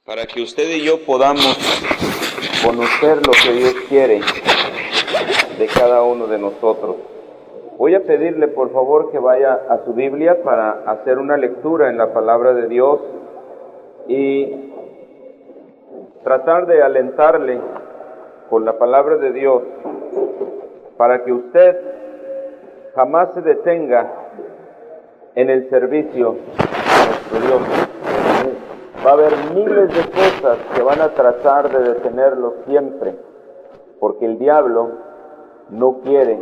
para que usted y yo podamos conocer lo que Dios quiere de cada uno de nosotros. Voy a pedirle por favor que vaya a su Biblia para hacer una lectura en la palabra de Dios y tratar de alentarle con la palabra de Dios para que usted jamás se detenga en el servicio a nuestro Dios. Va a haber miles de cosas que van a tratar de detenerlo siempre, porque el diablo no quiere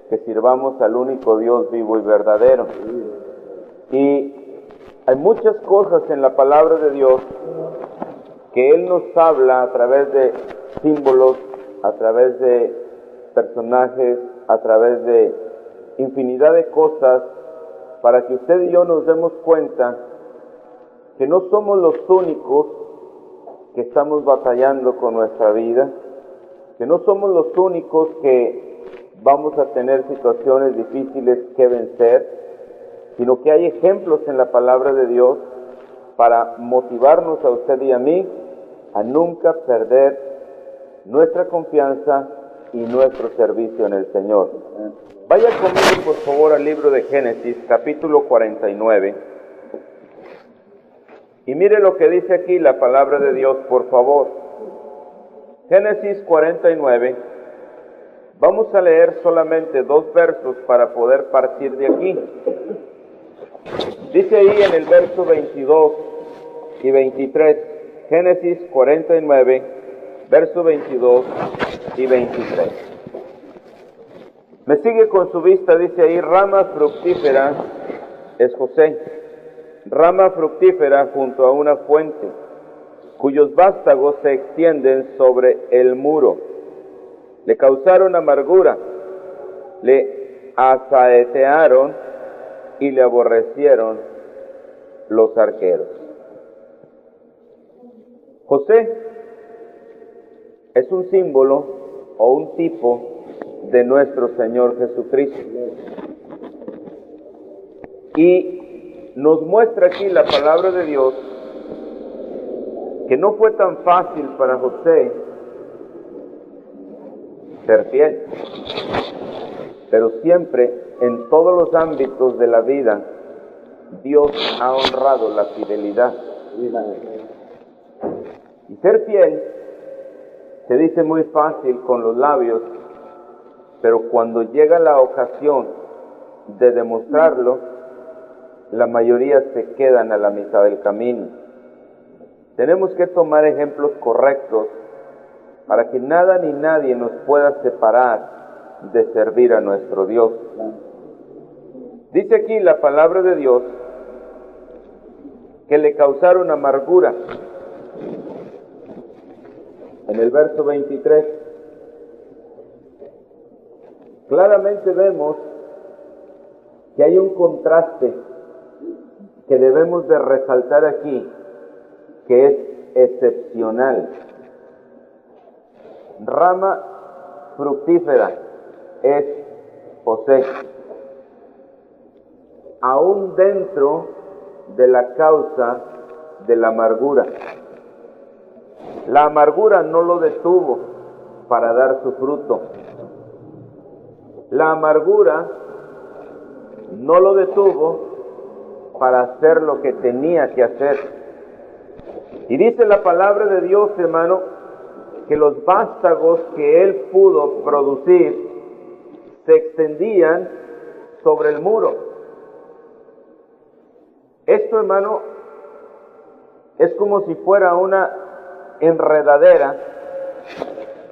que sirvamos al único Dios vivo y verdadero. Y hay muchas cosas en la palabra de Dios que Él nos habla a través de símbolos, a través de personajes, a través de infinidad de cosas, para que usted y yo nos demos cuenta que no somos los únicos que estamos batallando con nuestra vida, que no somos los únicos que vamos a tener situaciones difíciles que vencer, sino que hay ejemplos en la palabra de Dios para motivarnos a usted y a mí a nunca perder nuestra confianza y nuestro servicio en el Señor. Vaya conmigo por favor al libro de Génesis, capítulo 49. Y mire lo que dice aquí la palabra de Dios, por favor. Génesis 49. Vamos a leer solamente 2 versos para poder partir de aquí. Dice ahí en el verso 22 y 23, Génesis 49, verso 22 y 23. Me sigue con su vista, dice ahí, rama fructífera es José, rama fructífera junto a una fuente, cuyos vástagos se extienden sobre el muro. Le causaron amargura, le asaetearon y le aborrecieron los arqueros. José es un símbolo o un tipo de nuestro Señor Jesucristo. Y nos muestra aquí la palabra de Dios que no fue tan fácil para José ser fiel, pero siempre en todos los ámbitos de la vida Dios ha honrado la fidelidad. Y ser fiel se dice muy fácil con los labios, pero cuando llega la ocasión de demostrarlo, la mayoría se quedan a la mitad del camino. Tenemos que tomar ejemplos correctos para que nada ni nadie nos pueda separar de servir a nuestro Dios. Dice aquí la palabra de Dios que le causaron amargura. En el verso 23, claramente vemos que hay un contraste que debemos de resaltar aquí, que es excepcional. Rama fructífera es José, aún dentro de la causa de la amargura. La amargura no lo detuvo para dar su fruto. La amargura no lo detuvo para hacer lo que tenía que hacer. Y dice la palabra de Dios, hermano, que los vástagos que él pudo producir se extendían sobre el muro. Esto, hermano, es como si fuera una enredadera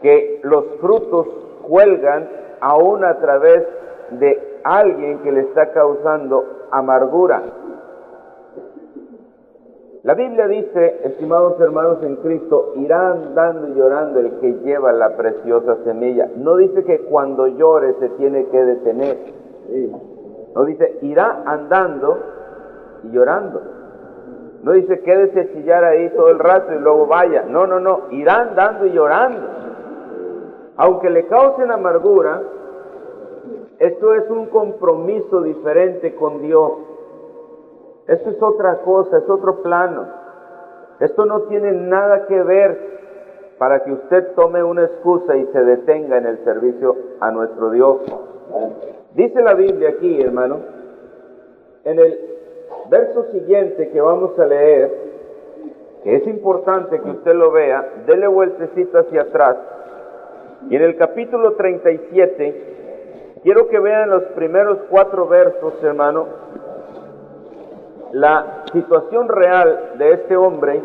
que los frutos cuelgan aún a través de alguien que le está causando amargura. La Biblia dice, estimados hermanos en Cristo, irá andando y llorando el que lleva la preciosa semilla. No dice que cuando llore se tiene que detener. No dice, irá andando y llorando. No dice, quédese a chillar ahí todo el rato y luego vaya. No, irá andando y llorando. Aunque le causen amargura, esto es un compromiso diferente con Dios. Esto es otra cosa, es otro plano. Esto no tiene nada que ver para que usted tome una excusa y se detenga en el servicio a nuestro Dios. Dice la Biblia aquí, hermano, en el verso siguiente que vamos a leer, que es importante que usted lo vea, dele vueltecita hacia atrás, y en el capítulo 37, quiero que vean los primeros 4 versos, hermano, la situación real de este hombre,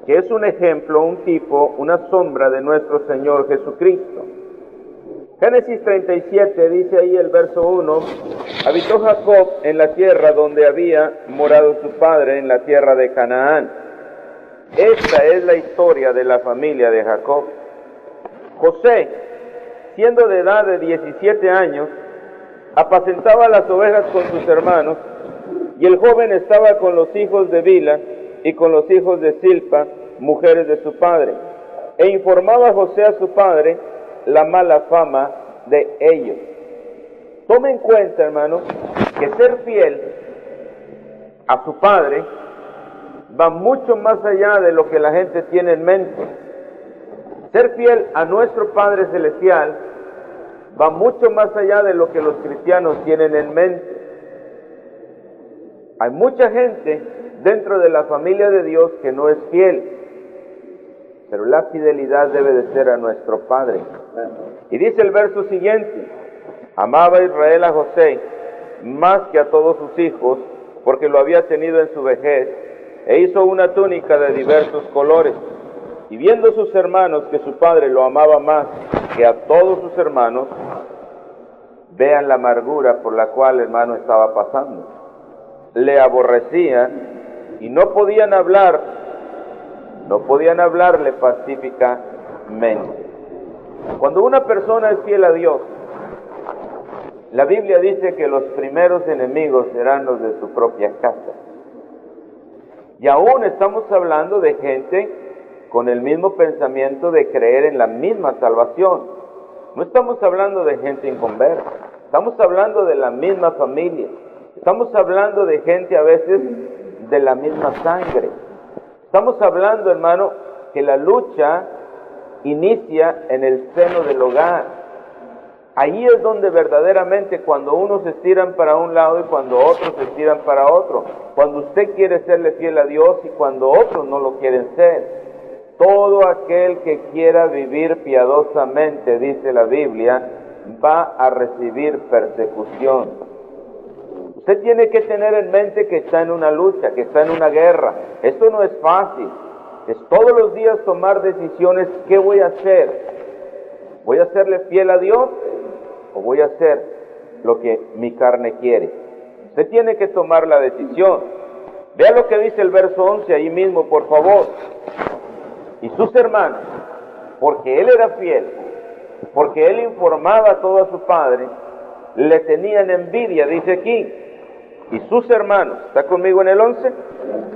que es un ejemplo, un tipo, una sombra de nuestro Señor Jesucristo. Génesis 37 dice ahí el verso 1, habitó Jacob en la tierra donde había morado su padre, en la tierra de Canaán. Esta es la historia de la familia de Jacob. José, siendo de edad de 17 años, apacentaba las ovejas con sus hermanos, y el joven estaba con los hijos de Bila y con los hijos de Silpa, mujeres de su padre, e informaba a José a su padre la mala fama de ellos. Tome en cuenta, hermano, que ser fiel a su padre va mucho más allá de lo que la gente tiene en mente. Ser fiel a nuestro Padre Celestial va mucho más allá de lo que los cristianos tienen en mente. Hay mucha gente dentro de la familia de Dios que no es fiel, pero la fidelidad debe de ser a nuestro Padre. Y dice el verso siguiente, amaba Israel a José más que a todos sus hijos, porque lo había tenido en su vejez, e hizo una túnica de diversos colores. Y viendo sus hermanos que su padre lo amaba más que a todos sus hermanos, vean la amargura por la cual el hermano estaba pasando. Le aborrecían y no podían hablarle pacíficamente. Cuando una persona es fiel a Dios, la Biblia dice que los primeros enemigos serán los de su propia casa. Y aún estamos hablando de gente con el mismo pensamiento de creer en la misma salvación. No estamos hablando de gente inconversa, estamos hablando de la misma familia. Estamos hablando de gente a veces de la misma sangre. Estamos hablando, hermano, que la lucha inicia en el seno del hogar. Ahí es donde verdaderamente cuando unos se estiran para un lado y cuando otros se estiran para otro. Cuando usted quiere serle fiel a Dios y cuando otros no lo quieren ser. Todo aquel que quiera vivir piadosamente, dice la Biblia, va a recibir persecución. Usted tiene que tener en mente que está en una lucha, que está en una guerra. Esto no es fácil. Es todos los días tomar decisiones. ¿Qué voy a hacer? ¿Voy a serle fiel a Dios o voy a hacer lo que mi carne quiere? Usted tiene que tomar la decisión. Vea lo que dice el verso 11 ahí mismo, por favor. Y sus hermanos, porque él era fiel, porque él informaba a todo a su padre, le tenían envidia, dice aquí. Y sus hermanos, ¿está conmigo en el 11?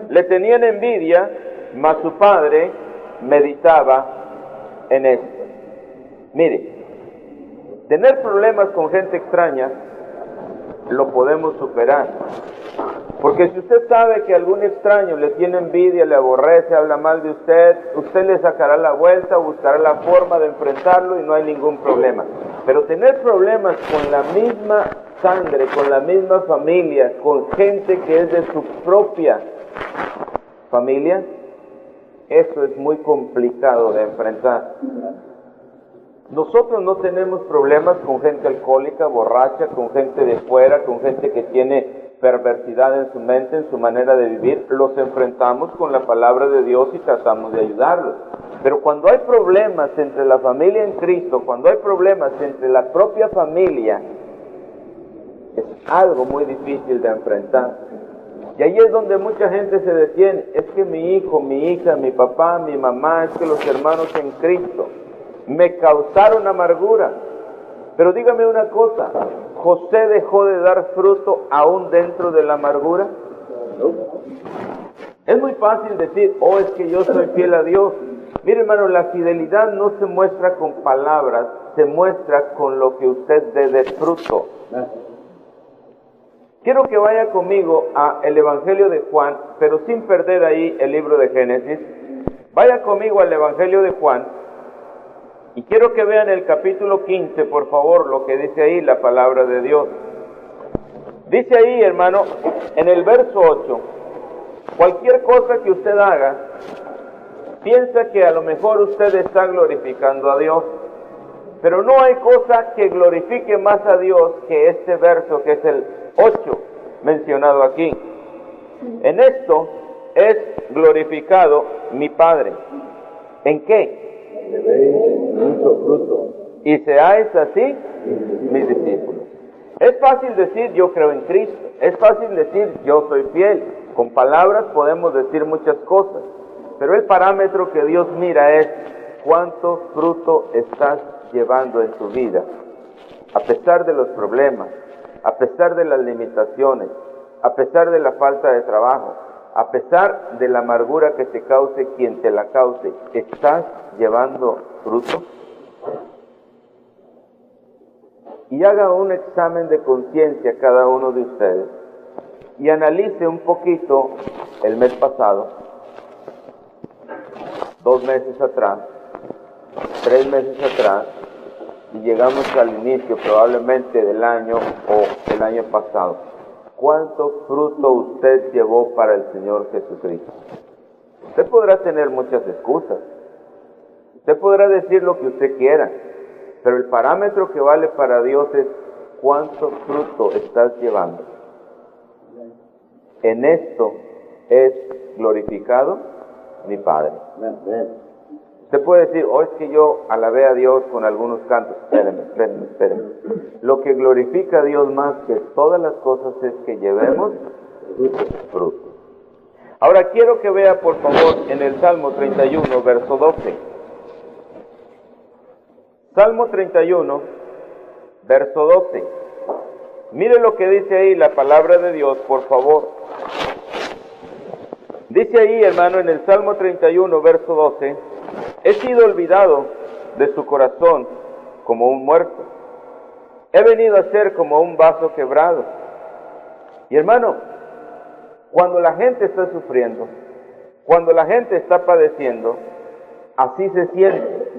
Le tenían envidia, mas su padre meditaba en esto. Mire, tener problemas con gente extraña lo podemos superar. Porque si usted sabe que algún extraño le tiene envidia, le aborrece, habla mal de usted, usted le sacará la vuelta, buscará la forma de enfrentarlo y no hay ningún problema. Pero tener problemas con la misma sangre, con la misma familia, con gente que es de su propia familia, eso es muy complicado de enfrentar. Nosotros no tenemos problemas con gente alcohólica, borracha, con gente de fuera, con gente que tiene perversidad en su mente, en su manera de vivir. Los enfrentamos con la palabra de Dios y tratamos de ayudarlos. Pero cuando hay problemas entre la familia en Cristo, cuando hay problemas entre la propia familia, es algo muy difícil de enfrentar. Y ahí es donde mucha gente se detiene. Es que mi hijo, mi hija, mi papá, mi mamá, es que los hermanos en Cristo me causaron amargura. Pero dígame una cosa, ¿José dejó de dar fruto aún dentro de la amargura? Es muy fácil decir, oh, es que yo soy fiel a Dios. Mire, hermano, la fidelidad no se muestra con palabras, se muestra con lo que usted dé de fruto. Quiero que vaya conmigo al Evangelio de Juan, pero sin perder ahí el libro de Génesis. Vaya conmigo al Evangelio de Juan y quiero que vean el capítulo 15, por favor, lo que dice ahí la palabra de Dios. Dice ahí, hermano, en el verso 8, cualquier cosa que usted haga, piensa que a lo mejor usted está glorificando a Dios, pero no hay cosa que glorifique más a Dios que este verso, que es el 8 mencionado aquí. En esto es glorificado mi Padre. ¿En qué? Que deis mucho fruto. Y seáis así mis discípulos. Es fácil decir yo creo en Cristo, es fácil decir yo soy fiel. Con palabras podemos decir muchas cosas, pero el parámetro que Dios mira es cuánto fruto estás llevando en tu vida, a pesar de los problemas, a pesar de las limitaciones, a pesar de la falta de trabajo, a pesar de la amargura que te cause quien te la cause. ¿Estás llevando fruto? Y haga un examen de conciencia cada uno de ustedes y analice un poquito el mes pasado, 2 meses atrás, 3 meses atrás, y llegamos al inicio probablemente del año o el año pasado. ¿Cuánto fruto usted llevó para el Señor Jesucristo? Usted podrá tener muchas excusas, usted podrá decir lo que usted quiera, pero el parámetro que vale para Dios es cuánto fruto estás llevando. En esto es glorificado mi Padre. Usted puede decir, es que yo alabé a Dios con algunos cantos. Espérenme. Lo que glorifica a Dios más que todas las cosas es que llevemos fruto. Ahora quiero que vea, por favor, en el Salmo 31, verso 12. Salmo 31, verso 12. Mire lo que dice ahí la palabra de Dios, por favor. Dice ahí, hermano, en el Salmo 31, verso 12, he sido olvidado de su corazón como un muerto. He venido a ser como un vaso quebrado. Y hermano, cuando la gente está sufriendo, cuando la gente está padeciendo, así se siente,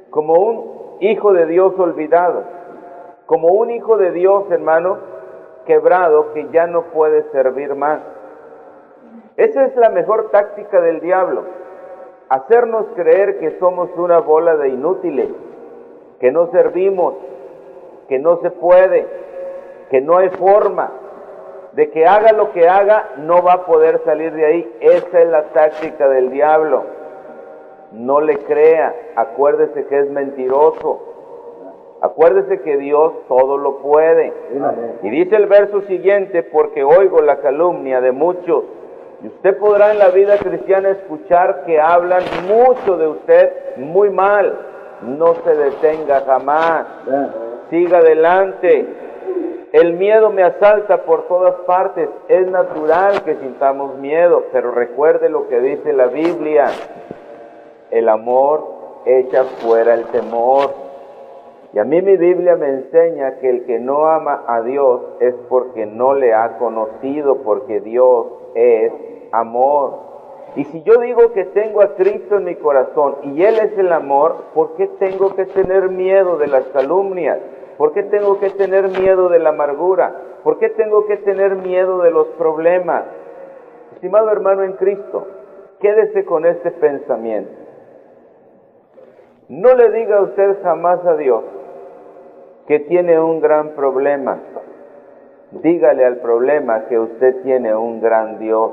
como un hijo de Dios olvidado, como un hijo de Dios, hermano, quebrado, que ya no puede servir más. Esa es la mejor táctica del diablo, hacernos creer que somos una bola de inútiles, que no servimos, que no se puede, que no hay forma, de que haga lo que haga, no va a poder salir de ahí. Esa es la táctica del diablo. No le crea, acuérdese que es mentiroso. Acuérdese que Dios todo lo puede. Y dice el verso siguiente, porque oigo la calumnia de muchos. Y usted podrá en la vida cristiana escuchar que hablan mucho de usted muy mal. No se detenga jamás. Siga adelante. El miedo me asalta por todas partes. Es natural que sintamos miedo, pero recuerde lo que dice la Biblia. El amor echa fuera el temor. Y a mí mi Biblia me enseña que el que no ama a Dios es porque no le ha conocido, porque Dios es amor. Y si yo digo que tengo a Cristo en mi corazón y Él es el amor, ¿por qué tengo que tener miedo de las calumnias? ¿Por qué tengo que tener miedo de la amargura? ¿Por qué tengo que tener miedo de los problemas? Estimado hermano en Cristo, quédese con este pensamiento. No le diga usted jamás a Dios que tiene un gran problema. Dígale al problema que usted tiene un gran Dios.